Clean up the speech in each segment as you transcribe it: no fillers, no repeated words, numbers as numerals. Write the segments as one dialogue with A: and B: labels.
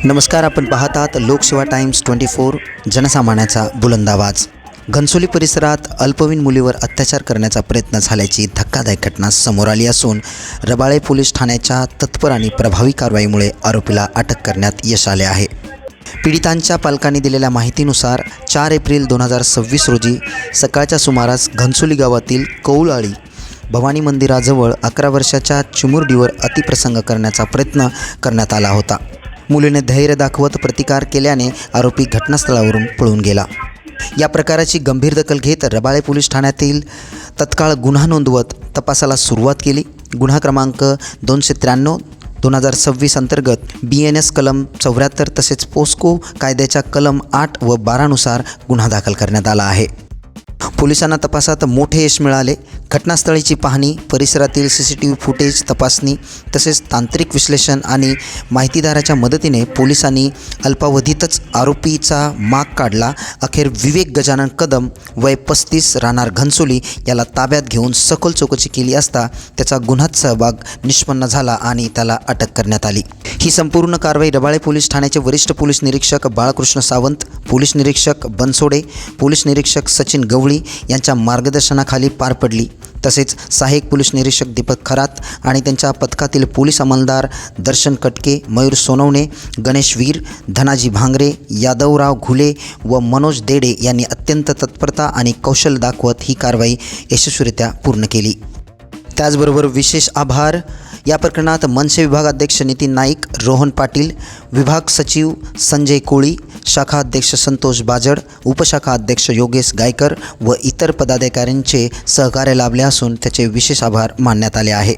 A: नमस्कार, आपण पाहत आहात लोकसेवा टाइम्स 24 जनसामान्याचा बुलंद आवाज। घनसोली परिसरात अल्पवयीन मुलीवर अत्याचार करण्याचा प्रयत्न झाल्याची धक्कादायक घटना समोर आली असून रबाळे पोलीस ठाण्याच्या तत्पर आणि प्रभावी कारवाईमुळे आरोपीला अटक करण्यात यश आले आहे। पीडितांच्या पालकांनी दिलेल्या माहितीनुसार 4 एप्रिल 2026 रोजी सकाळच्या सुमारास घनसोली गावातील कौळाळी भवानी मंदिराजवळ 11 वर्षाच्या चिमुरडीवर अतिप्रसंग करण्याचा प्रयत्न करण्यात आला होता। मुलीने धैर्य दाखवत प्रतिकार केल्याने आरोपी घटनास्थळावरून पळून गेला। या प्रकाराची गंभीर दखल घेत रबाळे पोलीस ठाण्यातील तत्काळ गुन्हा नोंदवत तपासाला सुरुवात केली। गुन्हा क्रमांक 293/2026 अंतर्गत BNS कलम 74 तसेच पोस्को कायद्याच्या कलम 8 व 12 नुसार गुन्हा दाखल करण्यात आला आहे। पोलिसांना तपासात मोठे यश मिळाले। घटनास्थळीची पाहणी, परिसरातील CCTV फुटेज तपासणी तसेच तांत्रिक विश्लेषण आणि माहितीदाराच्या मदतीने पोलिसांनी अल्पावधीतच आरोपीचा माग काढला। अखेर विवेक गजानन कदम वय 35 राहणार घनसोली याला ताब्यात घेऊन सखोल चौकशी केली असता त्याचा गुन्ह्यात सहभाग निष्पन्न झाला आणि त्याला अटक करण्यात आली। ही संपूर्ण कारवाई रबाळे पोलीस ठाण्याचे वरिष्ठ पोलीस निरीक्षक बाळकृष्ण सावंत, पोलीस निरीक्षक बनसोडे, पोलीस निरीक्षक सचिन गवळी यांच्या मार्गदर्शनाखाली पार पडली। तसेच सहाय्यक पोलीस निरीक्षक दीपक खरात आणि त्यांच्या पथकातील पोलीस अंमलदार दर्शन कटके, मयूर सोनवणे, गणेश वीर, धनाजी भांगरे, यादवराव घुले व मनोज देडे यांनी अत्यंत तत्परता आणि कौशल्य दाखवत ही कारवाई यशस्वीरित्या पूर्ण केली। त्याचबरोबर विशेष आभार या प्रकरणात मनसे विभागाध्यक्ष नितीन नाईक, रोहन पाटील, विभाग सचिव संजय कोळी, शाखा अध्यक्ष संतोष बाजड, उपशाखा अध्यक्ष योगेश गायकर व इतर पदाधिकाऱ्यांचे सहकार्य लाभले असून त्याचे विशेष आभार मानण्यात आले आहे।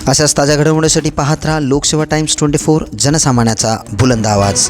A: अशाच ताज्या घडामोडींसाठी पाहत राहा लोकसेवा टाइम्स 24 जनसामान्याचा बुलंद आवाज।